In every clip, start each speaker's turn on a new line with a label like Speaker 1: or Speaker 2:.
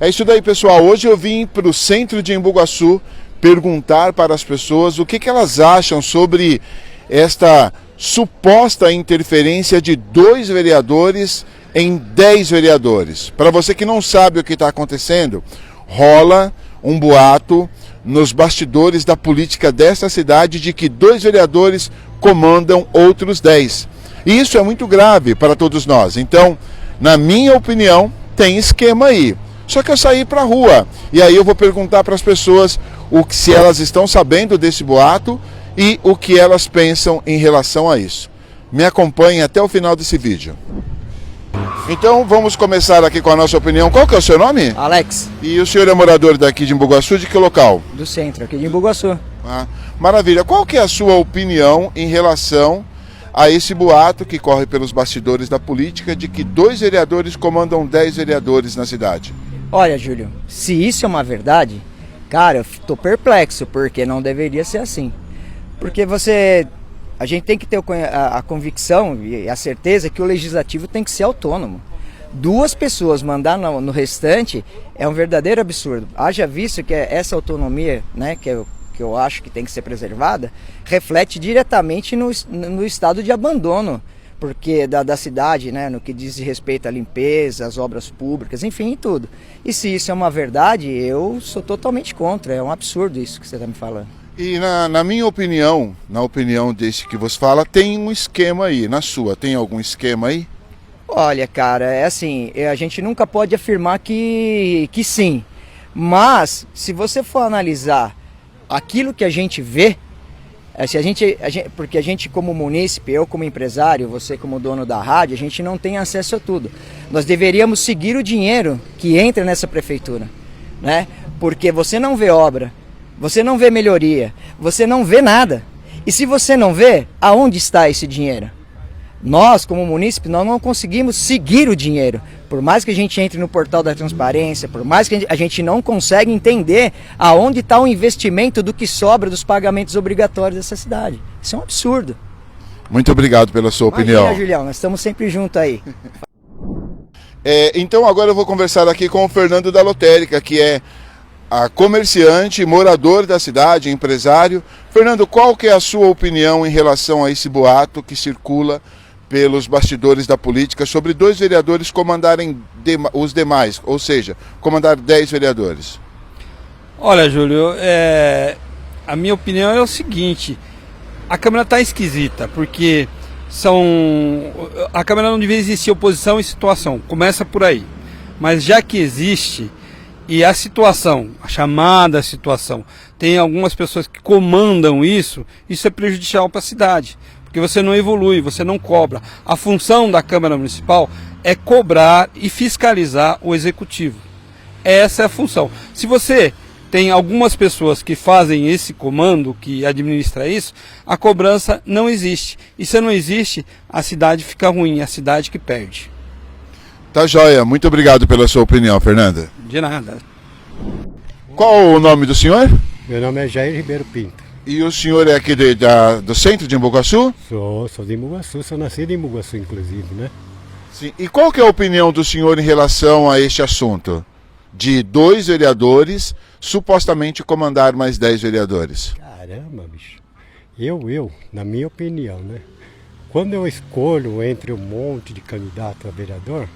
Speaker 1: É isso daí, pessoal. Hoje eu vim para o centro de Embu-Guaçu perguntar para as pessoas o que elas acham sobre esta suposta interferência de 2 vereadores em 10 vereadores. Para você que não sabe o que está acontecendo, rola um boato nos bastidores da política desta cidade de que 2 vereadores comandam outros 10. E isso é muito grave para todos nós. Então, na minha opinião, tem esquema aí. Só que eu saí para a rua e aí eu vou perguntar para as pessoas se elas estão sabendo desse boato e o que elas pensam em relação a isso. Me acompanhem até o final desse vídeo. Então vamos começar aqui com a nossa opinião. Qual que é o seu nome?
Speaker 2: Alex.
Speaker 1: E o senhor é morador daqui de Embu-Guaçu, de que local?
Speaker 2: Do centro, aqui de Embu-Guaçu.
Speaker 1: Maravilha. Qual que é a sua opinião em relação a esse boato que corre pelos bastidores da política de que 2 vereadores comandam 10 vereadores na cidade?
Speaker 2: Olha, Júlio, se isso é uma verdade, cara, eu tô perplexo, porque não deveria ser assim. Porque a gente tem que ter a convicção e a certeza que o legislativo tem que ser autônomo. 2 pessoas mandar no restante é um verdadeiro absurdo. Haja visto que essa autonomia, né, que eu acho que tem que ser preservada, reflete diretamente no estado de abandono porque da cidade, né, no que diz respeito à limpeza, às obras públicas, enfim, tudo. E se isso é uma verdade, eu sou totalmente contra, é um absurdo isso que você está me falando.
Speaker 1: E na minha opinião, na opinião desse que você fala, tem um esquema aí. Na sua, tem algum esquema aí?
Speaker 2: Olha, cara, é assim, a gente nunca pode afirmar que sim, mas se você for analisar aquilo que a gente vê, porque a gente como munícipe, eu como empresário, você como dono da rádio, a gente não tem acesso a tudo. Nós deveríamos seguir o dinheiro que entra nessa prefeitura, né? Porque você não vê obra, você não vê melhoria, você não vê nada. E se você não vê, aonde está esse dinheiro? Nós, como munícipe, nós não conseguimos seguir o dinheiro. Por mais que a gente entre no portal da transparência, por mais que a gente não consegue entender aonde está o investimento do que sobra dos pagamentos obrigatórios dessa cidade. Isso é um absurdo.
Speaker 1: Muito obrigado pela sua opinião.
Speaker 2: Imagina, Julião, nós estamos sempre juntos aí.
Speaker 1: Então agora eu vou conversar aqui com o Fernando da Lotérica, que é comerciante, morador da cidade, empresário. Fernando, qual que é a sua opinião em relação a esse boato que circula pelos bastidores da política sobre 2 vereadores comandarem os demais, ou seja, comandar 10 vereadores?
Speaker 3: Olha, Júlio, a minha opinião é o seguinte: a Câmara está esquisita, porque a Câmara não devia existir oposição e situação, começa por aí. Mas já que existe, e a chamada situação, tem algumas pessoas que comandam isso é prejudicial para a cidade. Porque você não evolui, você não cobra. A função da Câmara Municipal é cobrar e fiscalizar o Executivo. Essa é a função. Se você tem algumas pessoas que fazem esse comando, que administra isso, a cobrança não existe. E se não existe, a cidade fica ruim, é a cidade que perde.
Speaker 1: Tá joia. Muito obrigado pela sua opinião, Fernanda.
Speaker 3: De nada.
Speaker 1: Qual o nome do senhor?
Speaker 4: Meu nome é Jair Ribeiro Pinto.
Speaker 1: E o senhor é aqui do centro de Embu-Guaçu?
Speaker 4: Sou de Embu-Guaçu, sou nascido em Embu-Guaçu, inclusive, né?
Speaker 1: Sim. E qual que é a opinião do senhor em relação a este assunto? De 2 vereadores supostamente comandar mais 10 vereadores.
Speaker 4: Caramba, bicho. Na minha opinião, né? Quando eu escolho entre um monte de candidato a vereador,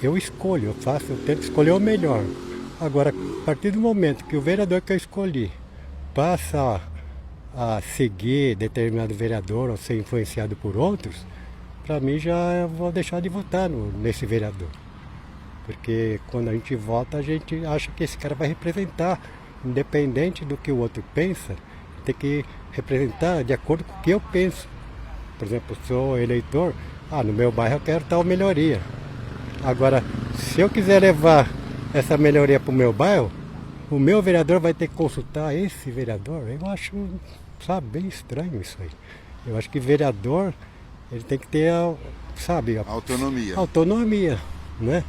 Speaker 4: eu tento escolher o melhor. Agora, a partir do momento que o vereador que eu escolhi passa a seguir determinado vereador ou ser influenciado por outros, para mim eu vou deixar de votar nesse vereador. Porque quando a gente vota, a gente acha que esse cara vai representar, independente do que o outro pensa, tem que representar de acordo com o que eu penso. Por exemplo, sou eleitor, no meu bairro eu quero tal melhoria. Agora, se eu quiser levar essa melhoria para o meu bairro, o meu vereador vai ter que consultar esse vereador. Eu acho, bem estranho isso aí. Eu acho que vereador, ele tem que ter, autonomia, né?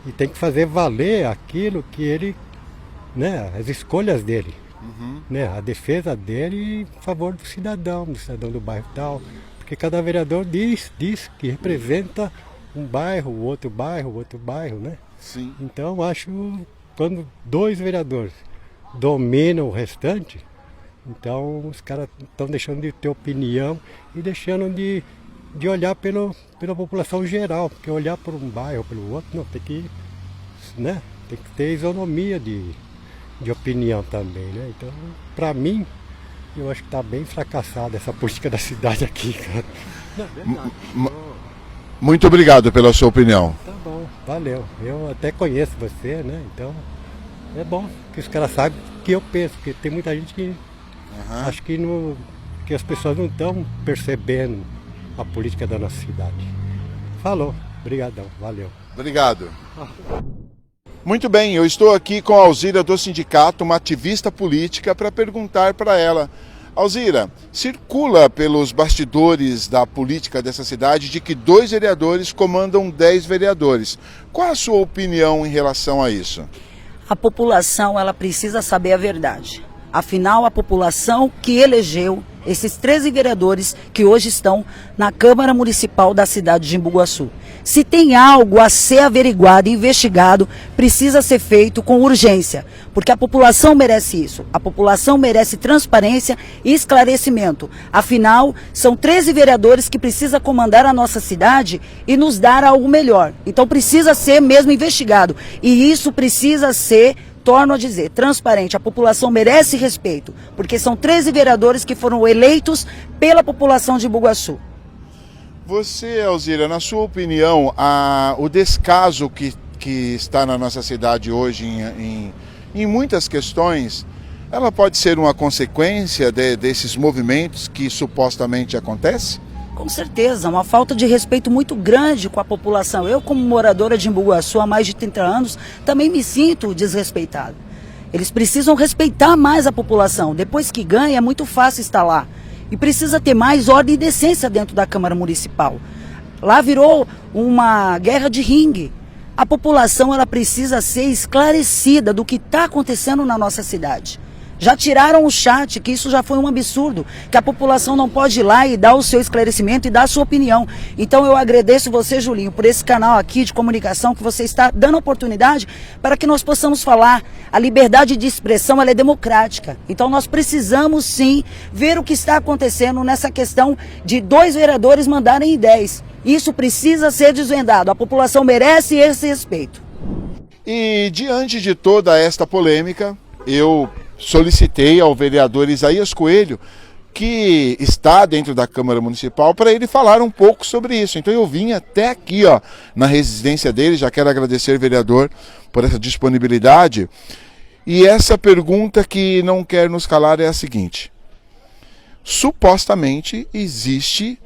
Speaker 4: E tem que fazer valer aquilo que ele, né, as escolhas dele, né, a defesa dele em favor do cidadão do bairro tal. Porque cada vereador diz que representa um bairro, outro bairro, né?
Speaker 1: Sim.
Speaker 4: Então, acho quando 2 vereadores dominam o restante, então os caras estão deixando de ter opinião e deixando de olhar pela população geral, porque olhar por um bairro ou pelo outro, não, tem que, né, tem que ter isonomia de opinião também, né? Então, para mim, eu acho que está bem fracassada essa política da cidade aqui, cara. Não, é verdade.
Speaker 1: Muito obrigado pela sua opinião.
Speaker 4: Tá bom, valeu. Eu até conheço você, né? Então, é bom que os caras sabem o que eu penso, porque tem muita gente que acho que as pessoas não estão percebendo a política da nossa cidade. Falou, obrigadão, valeu.
Speaker 1: Obrigado. Muito bem, eu estou aqui com a Alzira do sindicato, uma ativista política, para perguntar para ela. Alzira, circula pelos bastidores da política dessa cidade de que 2 vereadores comandam 10 vereadores. Qual a sua opinião em relação a isso?
Speaker 5: A população, ela precisa saber a verdade. Afinal, a população que elegeu esses 13 vereadores que hoje estão na Câmara Municipal da cidade de Embu-Guaçu. Se tem algo a ser averiguado e investigado, precisa ser feito com urgência, porque a população merece isso. A população merece transparência e esclarecimento. Afinal, são 13 vereadores que precisam comandar a nossa cidade e nos dar algo melhor. Então precisa ser mesmo investigado. E isso precisa ser, torno a dizer, transparente. A população merece respeito, porque são 13 vereadores que foram eleitos pela população de Embu-Guaçu.
Speaker 1: Você, Alzira, na sua opinião, o descaso que está na nossa cidade hoje em muitas questões, ela pode ser uma consequência desses movimentos que supostamente acontecem?
Speaker 5: Com certeza, uma falta de respeito muito grande com a população. Eu, como moradora de Embu-Guaçu há mais de 30 anos, também me sinto desrespeitado. Eles precisam respeitar mais a população. Depois que ganha, é muito fácil estar lá. E precisa ter mais ordem e decência dentro da Câmara Municipal. Lá virou uma guerra de ringue. A população, ela precisa ser esclarecida do que está acontecendo na nossa cidade. Já tiraram o chat, que isso já foi um absurdo, que a população não pode ir lá e dar o seu esclarecimento e dar a sua opinião. Então eu agradeço você, Julinho, por esse canal aqui de comunicação que você está dando oportunidade para que nós possamos falar. A liberdade de expressão, ela é democrática. Então nós precisamos sim ver o que está acontecendo nessa questão de 2 vereadores mandarem 10. Isso precisa ser desvendado. A população merece esse respeito.
Speaker 1: E diante de toda esta polêmica, eu solicitei ao vereador Isaías Coelho, que está dentro da Câmara Municipal, para ele falar um pouco sobre isso. Então eu vim até aqui, na residência dele. Já quero agradecer, vereador, por essa disponibilidade. E essa pergunta que não quer nos calar é a seguinte: supostamente existe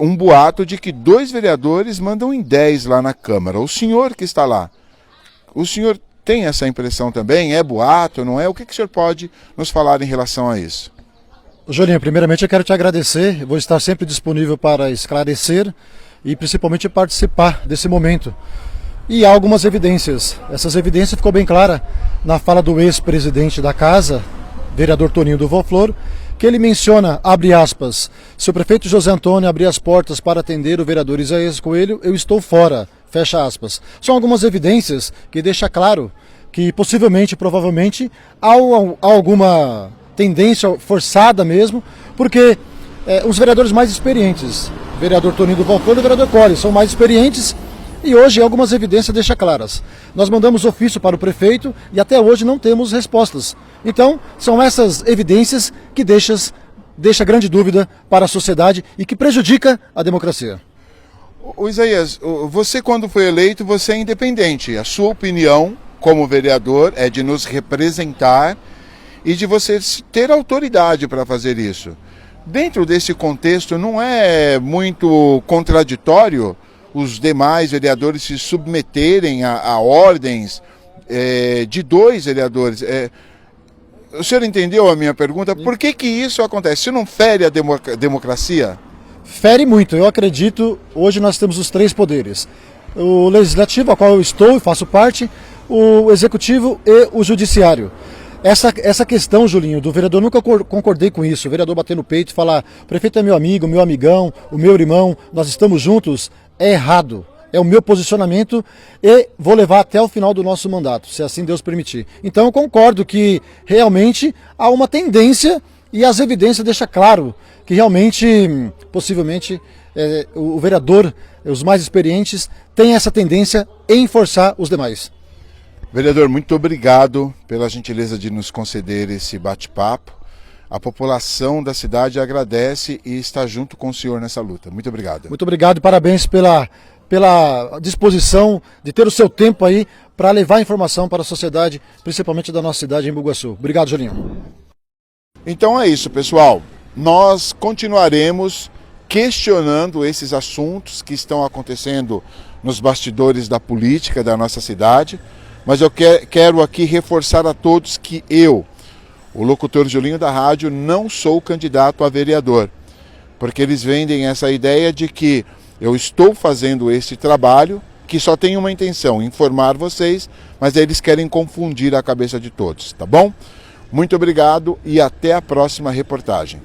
Speaker 1: um boato de que 2 vereadores mandam em 10 lá na Câmara. O senhor que está lá, o senhor tem essa impressão também? É boato, não é? O que o senhor pode nos falar em relação a isso?
Speaker 6: Julinho, primeiramente eu quero te agradecer. Eu vou estar sempre disponível para esclarecer e principalmente participar desse momento. E há algumas evidências. Essas evidências ficou bem clara na fala do ex-presidente da casa, vereador Toninho do Valflor, que ele menciona, abre aspas, se o prefeito José Antônio abrir as portas para atender o vereador Isaías Coelho, eu estou fora, fecha aspas. São algumas evidências que deixam claro que possivelmente, provavelmente, há alguma tendência forçada mesmo, porque os vereadores mais experientes, o vereador Toninho do Valflor e o vereador Colli, são mais experientes. E hoje algumas evidências deixam claras. Nós mandamos ofício para o prefeito e até hoje não temos respostas. Então, são essas evidências que deixam grande dúvida para a sociedade e que prejudica a democracia.
Speaker 1: O Isaías, você quando foi eleito, você é independente. A sua opinião como vereador é de nos representar e de você ter autoridade para fazer isso. Dentro desse contexto, não é muito contraditório os demais vereadores se submeterem a ordens de 2 vereadores? O senhor entendeu a minha pergunta? Por que isso acontece? Isso não fere a democracia?
Speaker 6: Fere muito. Eu acredito, hoje nós temos os 3 poderes. O legislativo, ao qual eu estou e faço parte, o executivo e o judiciário. Essa questão, Julinho, do vereador, nunca concordei com isso. O vereador bater no peito e falar, o prefeito é meu amigo, meu amigão, o meu irmão, nós estamos juntos, é errado. é o meu posicionamento e vou levar até o final do nosso mandato, se assim Deus permitir. Então eu concordo que realmente há uma tendência e as evidências deixam claro que realmente, possivelmente, o vereador, os mais experientes, tem essa tendência em forçar os demais.
Speaker 1: Vereador, muito obrigado pela gentileza de nos conceder esse bate-papo. A população da cidade agradece e está junto com o senhor nessa luta. Muito obrigado.
Speaker 6: Muito obrigado e parabéns pela disposição de ter o seu tempo aí para levar informação para a sociedade, principalmente da nossa cidade, em Embu-Guaçu. Obrigado, Julinho.
Speaker 1: Então é isso, pessoal. Nós continuaremos questionando esses assuntos que estão acontecendo nos bastidores da política da nossa cidade, mas eu quero aqui reforçar a todos que eu, o locutor Julinho da rádio, não sou candidato a vereador, porque eles vendem essa ideia de que eu estou fazendo esse trabalho que só tem uma intenção, informar vocês, mas eles querem confundir a cabeça de todos, tá bom? Muito obrigado e até a próxima reportagem.